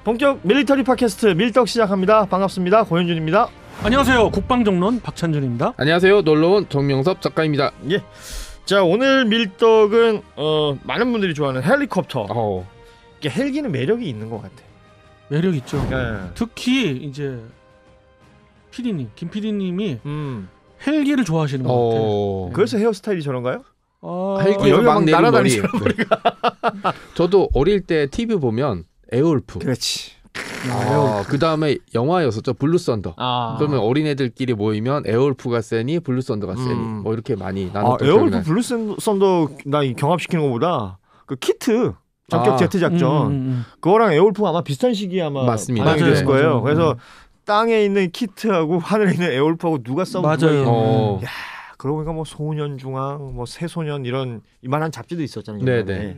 본격 밀리터리 팟캐스트 밀떡 시작합니다. 반갑습니다. 고현준입니다. 안녕하세요. 국방정론 박찬준입니다. 안녕하세요. 놀러온 정명섭 작가입니다. 예. 자, 오늘 밀떡은 많은 분들이 좋아하는 헬리콥터. 이게 헬기는 매력이 있는 것 같아. 매력 있죠. 예. 특히 이제 PD님, 김 PD님이 헬기를 좋아하시는 것 같아요. 그래서 헤어스타일이 저런가요? 헬기에서 여기가 막 내린 머리. 날아다니시는 저도 어릴 때 TV 보면 에어울프. 그렇지. 그 다음에 영화였었죠. 블루 썬더. 그러면 어린애들끼리 모이면 에어울프가 세니 블루 썬더가 세니 뭐 이렇게 많이 나눴던 에어울프 블루 썬더 나 경합시키는 것보다 그 키트 전격 제트 작전 그거랑 에어울프가 아마 비슷한 시기에 아마 맞습니다. 반영이 됐을 거예요. 맞아요. 그래서 땅에 있는 키트하고 하늘에 있는 에어울프하고 누가 싸우고 맞아요. 야, 그러고 보니까 뭐 소년중앙, 뭐 새소년 이런 이만한 잡지도 있었잖아요. 네네.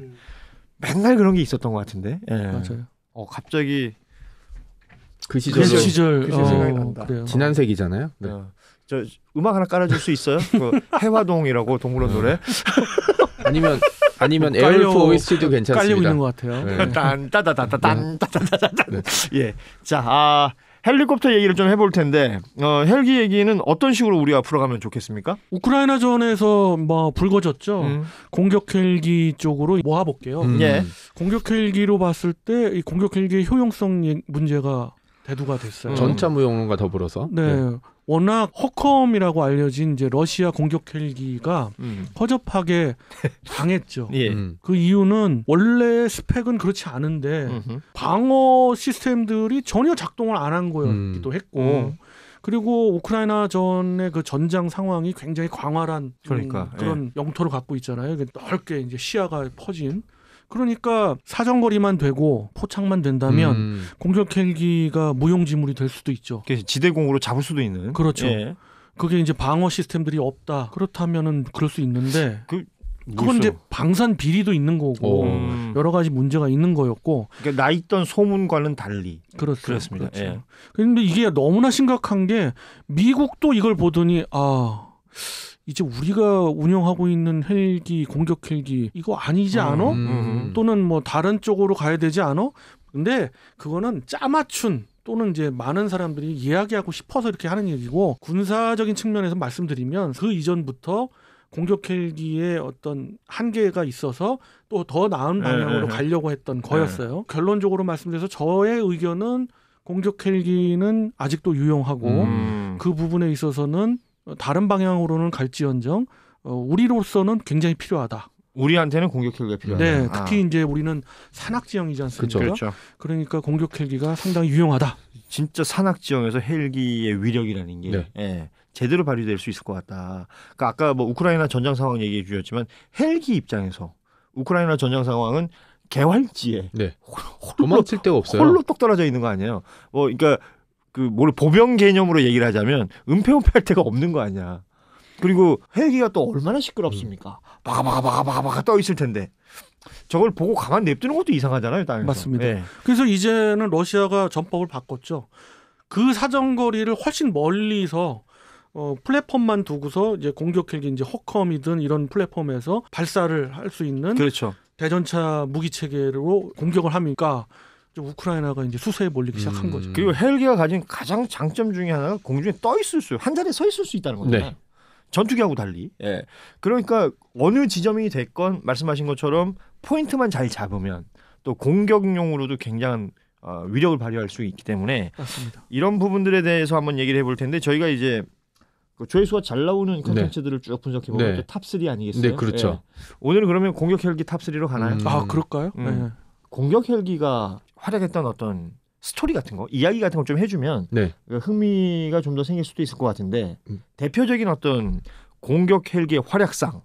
맨날 그런 게 있었던 것 같은데. 예. 맞아요. 갑자기 그 그 시절 시절 생각이 난다. 그래요. 지난 세기잖아요. 네. 저 음악 하나 깔아줄 수 있어요? 그 해화동이라고 동물원 노래. 아니면 깔려- 에어울프 OST도 괜찮습니다. 깔리고 있는 것 같아요. 네. 딴따다다다딴따다다단. 네. 자, 헬리콥터 얘기를 좀 해볼 텐데 헬기 얘기는 어떤 식으로 우리가 풀어가면 좋겠습니까? 우크라이나 전에서 뭐 불거졌죠. 공격 헬기 쪽으로 모아볼게요. 예. 공격 헬기로 봤을 때 이 공격 헬기의 효용성 문제가 대두가 됐어요. 전차 무용론과 더불어서. 네. 워낙 허컴이라고 알려진 이제 러시아 공격 헬기가 허접하게 당했죠. 예. 그 이유는 원래 스펙은 그렇지 않은데 방어 시스템들이 전혀 작동을 안 한 거였기도 했고 그리고 우크라이나 전의 그 전장 상황이 굉장히 광활한 그러니까, 그런 영토를 갖고 있잖아요. 넓게 이제 시야가 퍼진. 그러니까 사정거리만 되고 포착만 된다면 공격 헬기가 무용지물이 될 수도 있죠. 그래서 지대공으로 잡을 수도 있는. 그렇죠. 예. 그게 이제 방어 시스템들이 없다. 그렇다면은 그럴 수 있는데 그건 있어요? 이제 방산 비리도 있는 거고 여러 가지 문제가 있는 거였고. 그러니까 나 있던 소문과는 달리. 그렇습니다. 그렇습니다. 예. 그런데 이게 너무나 심각한 게 미국도 이걸 보더니 이제 우리가 운영하고 있는 헬기 공격 헬기 이거 아니지 않아? 또는 뭐 다른 쪽으로 가야 되지 않아? 근데 그거는 짜맞춘 또는 이제 많은 사람들이 이야기하고 싶어서 이렇게 하는 얘기고 군사적인 측면에서 말씀드리면 그 이전부터 공격 헬기의 어떤 한계가 있어서 또 더 나은 방향으로 가려고 했던 거였어요. 결론적으로 말씀드려서 저의 의견은 공격 헬기는 아직도 유용하고 그 부분에 있어서는 다른 방향으로는 갈지언정 우리로서는 굉장히 필요하다. 우리한테는 공격 헬기가 필요하다. 네, 특히 이제 우리는 산악 지형이지 않습니까? 그렇죠. 그러니까 공격 헬기가 상당히 유용하다. 진짜 산악 지형에서 헬기의 위력이라는 게 네. 예, 제대로 발휘될 수 있을 것 같다. 그러니까 아까 뭐 우크라이나 전장 상황 얘기해 주셨지만 헬기 입장에서 우크라이나 전장 상황은 개활지에 네. 도망칠 데가 없어요. 홀로 똑 떨어져 있는 거 아니에요. 그러니까 보병 개념으로 얘기를 하자면 은폐할 데가 없는 거 아니야. 그리고 헬기가 또 얼마나 시끄럽습니까? 바가바가 떠 있을 텐데 저걸 보고 가만 냅두는 것도 이상하잖아요, 땅에서. 맞습니다. 예. 그래서 이제는 러시아가 전법을 바꿨죠. 그 사정거리를 훨씬 멀리서 플랫폼만 두고서 이제 공격 헬기 이제 허컴이든 이런 플랫폼에서 발사를 할 수 있는 그렇죠. 대전차 무기 체계로 공격을 하니까 우크라이나가 이제 수세에 몰리기 시작한 거죠. 그리고 헬기가 가진 가장 장점 중에 하나가 공중에 떠 있을 수, 한 자리에 서 있을 수 있다는 거잖아요. 네. 전투기하고 달리. 예. 그러니까 어느 지점이 됐건 말씀하신 것처럼 포인트만 잘 잡으면 또 공격용으로도 굉장한 위력을 발휘할 수 있기 때문에 맞습니다. 이런 부분들에 대해서 한번 얘기를 해볼 텐데 저희가 이제 조회수가 잘 나오는 콘텐츠들을 쭉 분석해보면 네. 탑3 아니겠어요? 네, 그렇죠. 예. 오늘은 그러면 공격 헬기 탑3로 가나요? 그럴까요? 네. 공격 헬기가 활약했던 어떤 스토리 같은 거, 이야기 같은 걸 좀 해주면 네. 흥미가 좀 더 생길 수도 있을 것 같은데 대표적인 어떤 공격 헬기의 활약상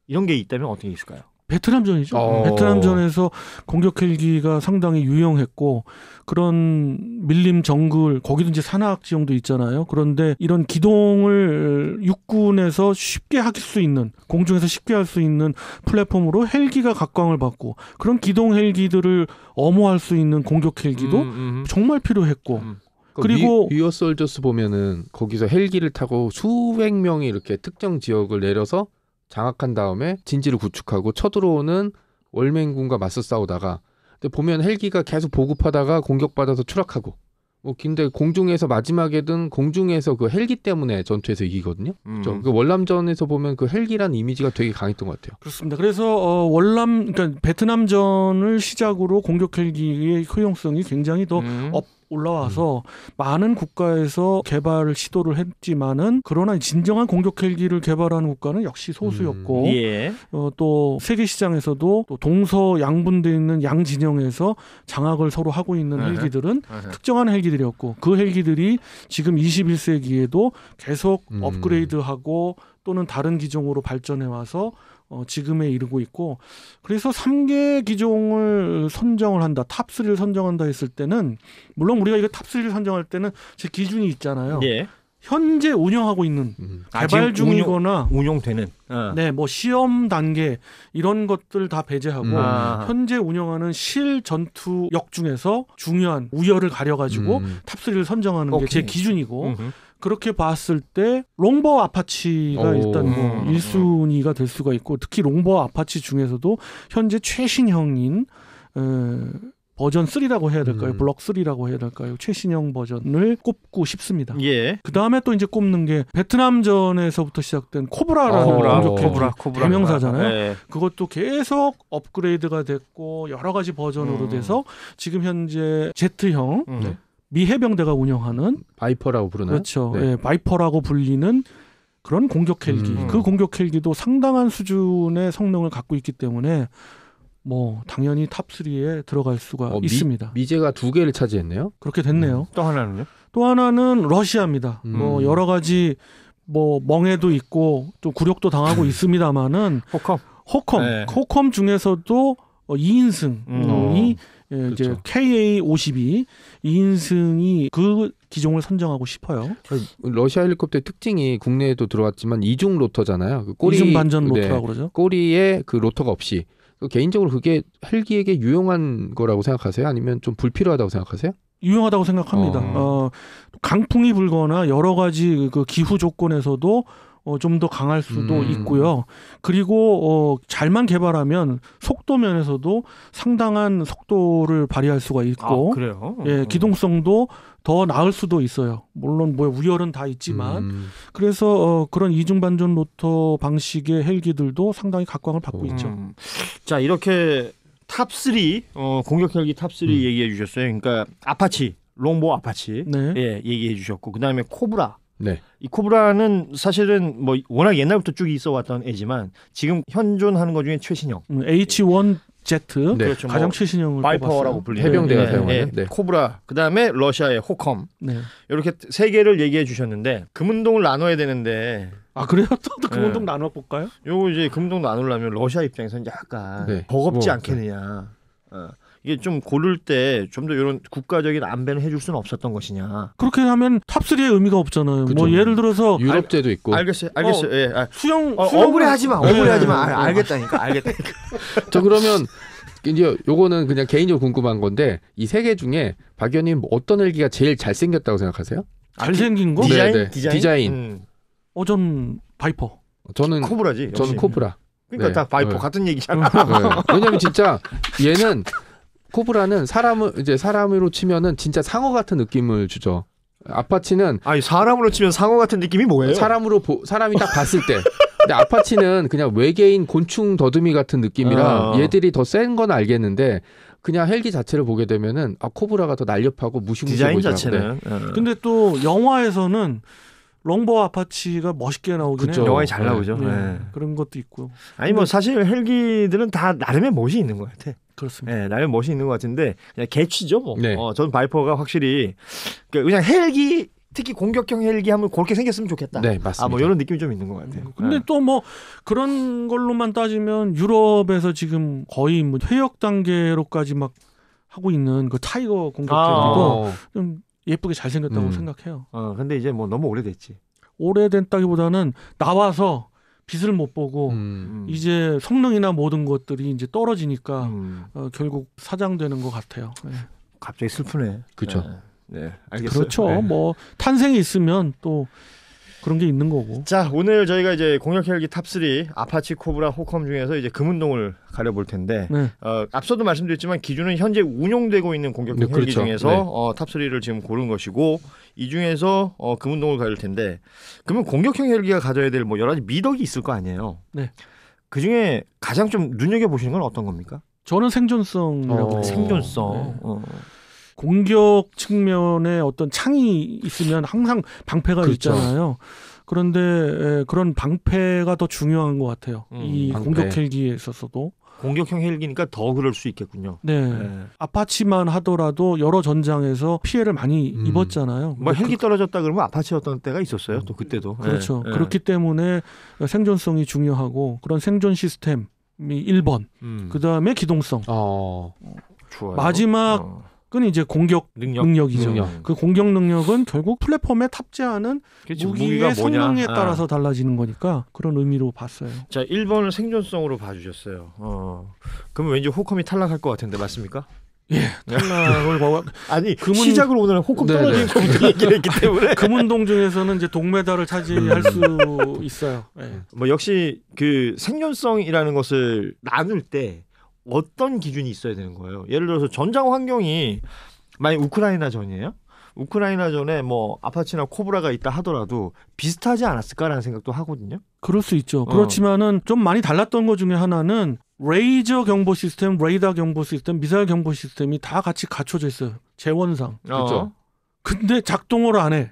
이런 게 있다면 어떻게 있을까요? 베트남전이죠. 베트남전에서 공격 헬기가 상당히 유용했고 그런 밀림 정글 거기도 이제 산악 지형도 있잖아요. 그런데 이런 기동을 육군에서 쉽게 할 수 있는 공중에서 쉽게 할 수 있는 플랫폼으로 헬기가 각광을 받고 그런 기동 헬기들을 엄호할 수 있는 공격 헬기도 정말 필요했고 그리고 위어 솔저스 보면은 거기서 헬기를 타고 수백 명이 이렇게 특정 지역을 내려서 장악한 다음에 진지를 구축하고 쳐들어오는 월맹군과 맞서 싸우다가 근데 보면 헬기가 계속 보급하다가 공격받아서 추락하고. 근데 공중에서 마지막에든 공중에서 그 헬기 때문에 전투에서 이기거든요. 그렇죠? 그 월남전에서 보면 그 헬기란 이미지가 되게 강했던 것 같아요. 그렇습니다. 그래서 그러니까 베트남전을 시작으로 공격 헬기의 효용성이 굉장히 더 올라와서 많은 국가에서 개발을 시도를 했지만은 그러나 진정한 공격 헬기를 개발하는 국가는 역시 소수였고 예. 또 세계 시장에서도 또 동서 양분되어 있는 양 진영에서 장악을 서로 하고 있는 헬기들은 특정한 헬기들이었고 그 헬기들이 지금 21세기에도 계속 업그레이드하고 또는 다른 기종으로 발전해 와서 지금에 이르고 있고 그래서 3개 기종을 선정을 한다. 탑3를 선정한다 했을 때는 물론 우리가 이거 탑3를 선정할 때는 제 기준이 있잖아요. 예. 현재 운영하고 있는 개발 중이거나 운용되는 네, 뭐 시험 단계 이런 것들 다 배제하고 현재 운영하는 실 전투역 중에서 중요한 우열을 가려가지고 탑3를 선정하는 게 제 기준이고 그렇게 봤을 때 롱버 아파치가 일단 뭐 1순위가 될 수가 있고 특히 롱버 아파치 중에서도 현재 최신형인 버전 3라고 해야 될까요? 블럭 3라고 해야 될까요? 최신형 버전을 꼽고 싶습니다. 예. 그 다음에 또 이제 꼽는 게 베트남전에서부터 시작된 코브라라는 공격 헬기 대명사잖아요. 예. 그것도 계속 업그레이드가 됐고 여러 가지 버전으로 돼서 지금 현재 제트형 미 해병대가 운영하는 바이퍼라고 부르나요? 그렇죠. 네. 예, 바이퍼라고 불리는 그런 공격 헬기. 그 공격 헬기도 상당한 수준의 성능을 갖고 있기 때문에 뭐 당연히 탑3에 들어갈 수가 있습니다. 미제가 2개를 차지했네요. 그렇게 됐네요. 또 하나는요? 또 하나는 러시아입니다. 뭐 여러 가지 뭐 멍해도 있고 또 굴욕도 당하고 있습니다만은 호컴 중에서도 2인승이 예, 이제 그렇죠. KA-52 2인승이 그 기종을 선정하고 싶어요. 러시아 헬리콥터의 특징이 국내에도 들어왔지만 이중 로터잖아요. 그 꼬리, 이중 반전 로터라고 그러죠. 꼬리에 그 로터가 없이. 개인적으로 그게 헬기에게 유용한 거라고 생각하세요? 아니면 좀 불필요하다고 생각하세요? 유용하다고 생각합니다. 강풍이 불거나 여러 가지 그 기후 조건에서도 좀 더 강할 수도 있고요. 그리고 잘만 개발하면 속도 면에서도 상당한 속도를 발휘할 수가 있고, 그래요? 예, 기동성도 더 나을 수도 있어요. 물론 뭐 우열은 다 있지만, 그래서 그런 이중 반전 로터 방식의 헬기들도 상당히 각광을 받고 있죠. 자, 이렇게 탑3 공격 헬기 탑3 얘기해 주셨어요. 그러니까 아파치, 롱보 아파치, 네. 예, 얘기해 주셨고, 그 다음에 코브라. 네. 이 코브라는 사실은 뭐 워낙 옛날부터 쭉 있어왔던 애지만 지금 현존하는 것 중에 최신형 H1Z 네. 그렇죠. 가장 뭐 최신형을 바이퍼라고 불리는 해병대가 사용하는 네. 코브라 그다음에 러시아의 호컴 네. 이렇게 세 개를 얘기해 주셨는데 금운동을 나눠야 되는데 그래요? 또 금운동 나눠 볼까요? 요거 이제 금운동 나누려면 러시아 입장에서는 약간 버겁지 않겠느냐. 이게 좀 고를 때 좀 더 이런 국가적인 안배를 해줄 수는 없었던 것이냐. 그렇게 하면 탑3의 의미가 없잖아요. 그쵸. 뭐 예를 들어서 유럽제도 있고. 알겠어요. 예. 수영 억울해하지 마. 알겠다니까. 저 그러면 이제 요거는 그냥 개인적으로 궁금한 건데 이 세 개 중에 박 의원님 어떤 헬기가 제일 잘생겼다고 생각하세요? 잘생긴 거? 디자인. 전 바이퍼. 저는 코브라지. 역시. 저는 코브라. 그러니까 다 바이퍼 같은 얘기잖아. 왜냐면 진짜 얘는 코브라는 사람으로 치면은 진짜 상어 같은 느낌을 주죠. 아파치는 사람으로 치면 상어 같은 느낌이 뭐예요? 사람이 딱 봤을 때. 근데 아파치는 그냥 외계인 곤충 더듬이 같은 느낌이라 얘들이 더 센 건 알겠는데 그냥 헬기 자체를 보게 되면은 코브라가 더 날렵하고 무시무시해 보이더라고요. 디자인 자체는. 근데 또 영화에서는 롱버 아파치가 멋있게 나오긴 해요. 영화에 잘 나오죠. 그런 것도 있고. 뭐 사실 헬기들은 다 나름의 멋이 있는 것 같아. 그렇습니다. 나름의 멋이 있는 것 같은데 그냥 개취죠. 뭐. 네. 전 바이퍼가 확실히 그냥 헬기 특히 공격형 헬기 하면 그렇게 생겼으면 좋겠다. 네, 맞습니다. 뭐 이런 느낌이 좀 있는 것 같아요. 근데 또 뭐 그런 걸로만 따지면 유럽에서 지금 거의 뭐 퇴역 단계로까지 막 하고 있는 그 타이거 공격 헬기도 좀 예쁘게 잘생겼다고 생각해요. 근데 이제 뭐 너무 오래됐지. 오래됐다기보다는 나와서 빛을 못 보고 이제 성능이나 모든 것들이 이제 떨어지니까 결국 사장되는 것 같아요. 네. 갑자기 슬프네. 그렇죠. 네, 알겠어요. 그렇죠. 뭐 탄생이 있으면 또 그런 게 있는 거고. 자, 오늘 저희가 이제 공격 헬기 탑3 아파치, 코브라, 호컴 중에서 이제 금운동을 가려볼 텐데 네. 앞서도 말씀드렸지만 기준은 현재 운용되고 있는 공격형 네, 헬기 그렇죠. 중에서 네. 탑3를 지금 고른 것이고 이 중에서 금운동을 가릴 텐데 그러면 공격형 헬기가 가져야 될 뭐 여러 가지 미덕이 있을 거 아니에요. 네. 그 중에 가장 좀 눈여겨보시는 건 어떤 겁니까? 저는 생존성이라고 해요. 생존성. 네. 공격 측면에 어떤 창이 있으면 항상 방패가 그렇죠. 있잖아요. 그런데 그런 방패가 더 중요한 것 같아요. 이 방패. 공격 헬기에 있어서도. 공격형 헬기니까 더 그럴 수 있겠군요. 네. 네. 아파치만 하더라도 여러 전장에서 피해를 많이 입었잖아요. 뭐 헬기 떨어졌다 그러면 아파치였던 때가 있었어요. 또 그때도. 그렇죠. 네. 그렇기 때문에 생존성이 중요하고 그런 생존 시스템이 1번. 그다음에 기동성. 좋아요. 마지막은 이제 공격 능력이죠. 능력. 그 공격 능력은 결국 플랫폼에 탑재하는 그치, 무기의 성능에 뭐냐? 따라서 달라지는 거니까 그런 의미로 봤어요. 자, 1번을 생존성으로 봐주셨어요. 그러면 왠지 호컴이 탈락할 것 같은데 맞습니까? 예, 탈락을 아니 시작을 오늘 호컴 떨어진 거부터 얘기를 했기 때문에 금운동 중에서는 이제 동메달을 차지할 수 있어요. 예. 뭐 역시 그 생존성이라는 것을 나눌 때 어떤 기준이 있어야 되는 거예요. 예를 들어서 전장 환경이 만약 우크라이나 전이에요. 우크라이나 전에 뭐 아파치나 코브라가 있다 하더라도 비슷하지 않았을까라는 생각도 하거든요. 그럴 수 있죠. 그렇지만은 좀 많이 달랐던 것 중에 하나는 레이저 경보 시스템, 레이더 경보 시스템, 미사일 경보 시스템이 다 같이 갖춰져 있어요. 재원상. 그렇죠. 근데 작동을 안 해.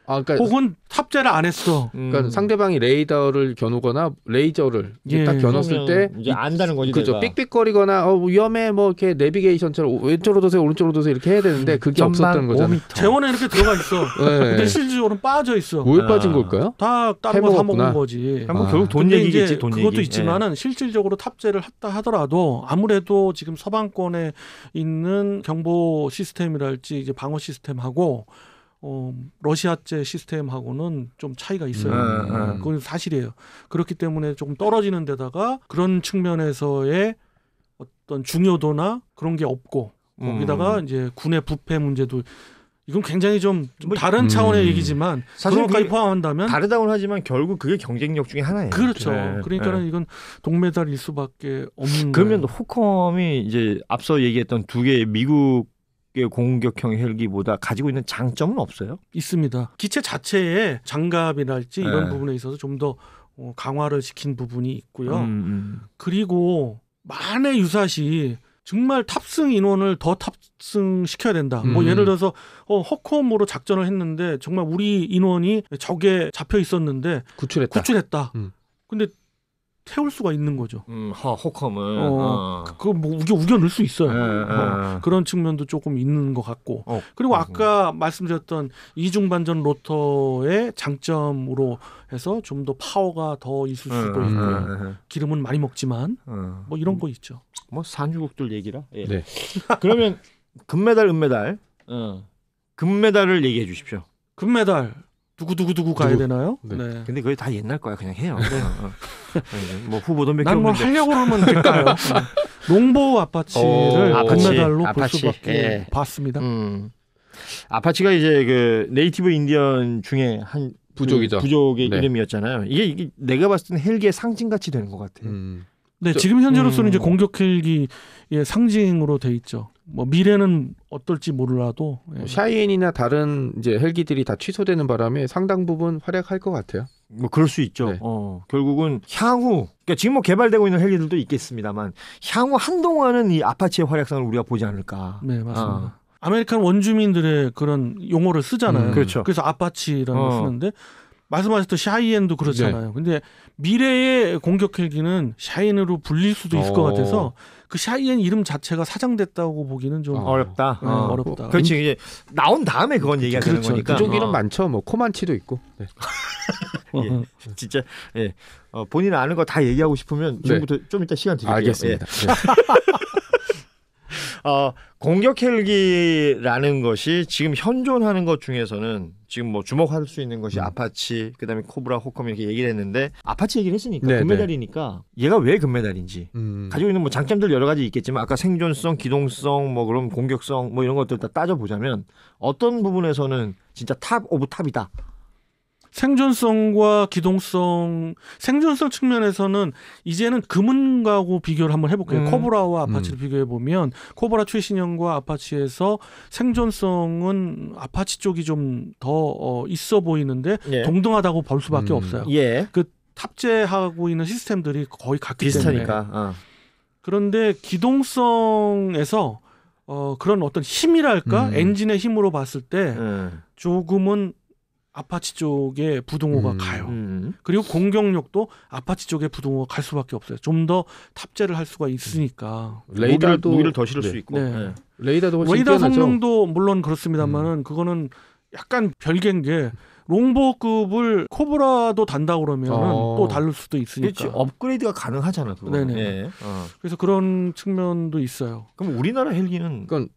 그러니까, 혹은 탑재를 안 했어. 그러니까 상대방이 레이더를 겨누거나 레이저를 이제 딱 겨눴을 때 이제 안다는 거지. 그죠. 내가. 삑삑거리거나 위험해 뭐 이렇게 내비게이션처럼 왼쪽으로 도세요 오른쪽으로 도세요 이렇게 해야 되는데 그게 없었던 거잖아요. 재원에 이렇게 들어가 있어. 네. 근데 실질적으로는 빠져 있어. 왜 빠진 걸까요? 다 다른 거 사 해먹었구나. 먹은 거지. 뭐 결국 돈 근데 얘기겠지. 이제 돈 그것도 얘기. 있지만은 실질적으로 탑재를 했다 하더라도 아무래도 지금 서방권에 있는 경보 시스템이랄지 이제 방어 시스템하고 러시아제 시스템하고는 좀 차이가 있어요. 그건 사실이에요. 그렇기 때문에 조금 떨어지는 데다가 그런 측면에서의 어떤 중요도나 그런 게 없고 거기다가 이제 군의 부패 문제도 이건 굉장히 좀 다른 차원의 얘기지만 사실 그런 것까지 그게 포함한다면 다르다고는 하지만 결국 그게 경쟁력 중에 하나예요. 그렇죠. 네. 그러니까는 네. 이건 동메달일 수밖에 없는 그러면 거예요. 호컴이 이제 앞서 얘기했던 두 개의 미국의 공격형 헬기보다 가지고 있는 장점은 없어요? 있습니다. 기체 자체의 장갑이랄지 이런 네. 부분에 있어서 좀 더 강화를 시킨 부분이 있고요. 그리고 만에 유사시 정말 탑승 인원을 더 탑승시켜야 된다. 뭐 예를 들어서 허컴으로 작전을 했는데 정말 우리 인원이 적에 잡혀 있었는데 구출했다. 근데 태울 수가 있는 거죠. 호컴은 그거 뭐 우겨 넣을 수 있어요. 그런 측면도 조금 있는 것 같고. 그리고 아까 말씀드렸던 이중 반전 로터의 장점으로 해서 좀 더 파워가 더 있을 수도 있고 기름은 많이 먹지만 뭐 이런 거 있죠. 뭐 산유국들 얘기라. 예. 네. 그러면 금메달, 은메달. 금메달을 얘기해 주십시오. 금메달 누구 가야 되나요? 네. 네. 근데 그게 다 옛날 거야. 그냥 해요. 뭐 후보도 몇 개 난 뭐 없는데. 하려고 그러면 될까요? 롱보우 아파치를 아파치. 금메달로 볼 아파치. 수밖에 예. 봤습니다. 아파치가 이제 그 네이티브 인디언 중에 한 부족이죠. 부족의 네. 이름이었잖아요. 이게 내가 봤을 때는 헬기의 상징같이 되는 것 같아요. 네, 지금 현재로서는 이제 공격 헬기의 상징으로 돼 있죠. 뭐 미래는 어떨지 몰라도 샤이엔이나 다른 이제 헬기들이 다 취소되는 바람에 상당 부분 활약할 것 같아요. 뭐 그럴 수 있죠. 네. 결국은 향후 그러니까 지금 뭐 개발되고 있는 헬기들도 있겠습니다만 향후 한동안은 이 아파치의 활약상을 우리가 보지 않을까. 네, 맞습니다. 아메리칸 원주민들의 그런 용어를 쓰잖아요. 그렇죠. 그래서 아파치라는 걸 쓰는데 말씀하셨던 샤이엔도 그렇잖아요. 근데 미래의 공격 헬기는 샤이엔으로 불릴 수도 있을 것 같아서 그 샤이엔 이름 자체가 사장됐다고 보기는 좀 어렵다. 어렵다. 그렇지. 이제 나온 다음에 그건 얘기가 되는 그렇죠. 거니까. 부족 이름 많죠. 뭐 코만치도 있고. 네. 예, 진짜 예. 본인 아는 거 다 얘기하고 싶으면 지금부터 좀 이따 시간 드릴게요. 알겠습니다. 예. 공격 헬기라는 것이 지금 현존하는 것 중에서는 지금 뭐 주목할 수 있는 것이 아파치, 그다음에 코브라, 호컴 이렇게 얘기를 했는데 아파치 얘기를 했으니까 네, 금메달이니까 얘가 왜 금메달인지 가지고 있는 뭐 장점들 여러 가지 있겠지만 아까 생존성, 기동성, 뭐 그런 공격성 뭐 이런 것들 다 따져 보자면 어떤 부분에서는 진짜 탑 오브 탑이다. 생존성과 기동성, 생존성 측면에서는 이제는 금은가하고 비교를 한번 해볼게요. 코브라와 아파치를 비교해보면 코브라 최신형과 아파치에서 생존성은 아파치 쪽이 좀 더 있어 보이는데 예. 동등하다고 볼 수밖에 없어요. 예. 그 탑재하고 있는 시스템들이 거의 같기 때문에. 비슷하니까. 그런데 기동성에서 그런 어떤 힘이랄까 엔진의 힘으로 봤을 때 조금은 아파치 쪽에 부등호가 가요. 그리고 공격력도 아파치 쪽에 부등호가 갈 수밖에 없어요. 좀 더 탑재를 할 수가 있으니까. 레이더도 무기를 더 실을 네. 수 있고. 네. 네. 레이더도 훨씬 레이더 뛰어나죠. 성능도 물론 그렇습니다만은 그거는 약간 별개인 게 롱보급을 코브라도 단다 그러면 또 다를 수도 있으니까. 그렇지. 업그레이드가 가능하잖아. 그거. 네네. 예. 그래서 그런 측면도 있어요. 그럼 우리나라 헬기는 그러니까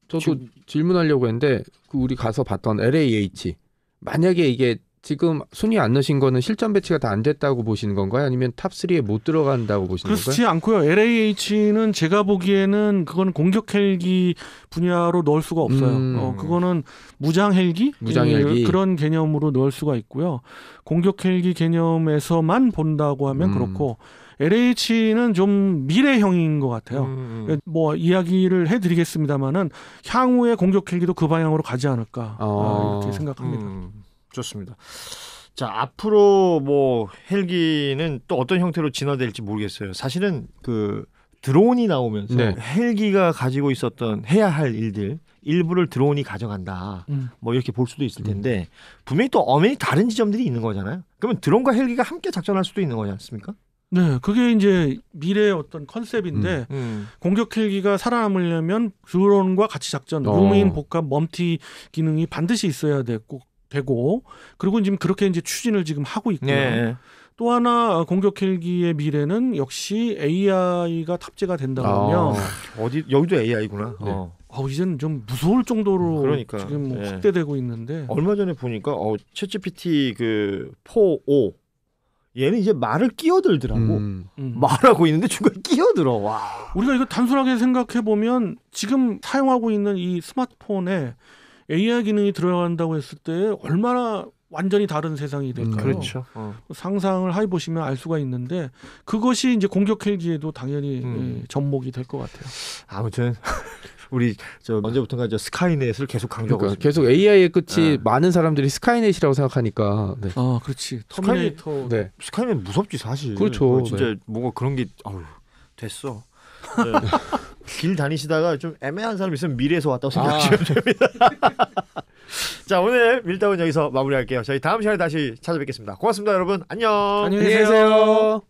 저도 질문하려고 했는데 그 우리 가서 봤던 LAH 만약에 이게 지금 순위 안 넣으신 거는 실전 배치가 다 안 됐다고 보시는 건가요? 아니면 탑3에 못 들어간다고 보시는 건가요? 그렇지 않고요. LAH는 제가 보기에는 그건 공격 헬기 분야로 넣을 수가 없어요. 그거는 무장 헬기? 무장 헬기. 그런 개념으로 넣을 수가 있고요. 공격 헬기 개념에서만 본다고 하면 그렇고 LH는 좀 미래형인 것 같아요. 뭐 이야기를 해드리겠습니다만은 향후에 공격 헬기도 그 방향으로 가지 않을까 이렇게 생각합니다. 좋습니다. 자, 앞으로 뭐 헬기는 또 어떤 형태로 진화될지 모르겠어요. 사실은 그 드론이 나오면서 네. 헬기가 가지고 있었던 해야 할 일들 일부를 드론이 가져간다. 뭐 이렇게 볼 수도 있을 텐데 분명히 또 엄연히 다른 지점들이 있는 거잖아요. 그러면 드론과 헬기가 함께 작전할 수도 있는 거지 않습니까? 네, 그게 이제 미래의 어떤 컨셉인데 공격 헬기가 살아남으려면 드론과 같이 작전, 루밍 복합 멀티 기능이 반드시 있어야 되고 그리고 지금 그렇게 이제 추진을 지금 하고 있고요. 네. 또 하나 공격 헬기의 미래는 역시 AI가 탑재가 된다면 어디 여기도 AI구나. 네. 이제는 좀 무서울 정도로 그러니까. 지금 네. 확대되고 있는데 얼마 전에 보니까 챗GPT 그 4.5 얘는 이제 말을 끼어들더라고. 말하고 있는데 중간에 끼어들어. 와. 우리가 이거 단순하게 생각해 보면 지금 사용하고 있는 이 스마트폰에 AI 기능이 들어간다고 했을 때 얼마나 완전히 다른 세상이 될까요? 그렇죠. 상상을 해보시면 알 수가 있는데 그것이 이제 공격 헬기에도 당연히 접목이 될 것 같아요. 아무튼 우리 저 언제부턴가 저 스카이넷을 계속 강조하고 그러니까 있습니다. 계속 AI의 끝이 네. 많은 사람들이 스카이넷이라고 생각하니까 네. 그렇지. 터미네이터. 네. 스카이넷 무섭지 사실. 그렇죠. 진짜 네. 뭔가 그런 게 됐어. 네. 길 다니시다가 좀 애매한 사람 있으면 미래에서 왔다고 생각하시면 됩니다. 자, 오늘 밀다운 여기서 마무리할게요. 저희 다음 시간에 다시 찾아뵙겠습니다. 고맙습니다, 여러분. 안녕. 안녕히 계세요.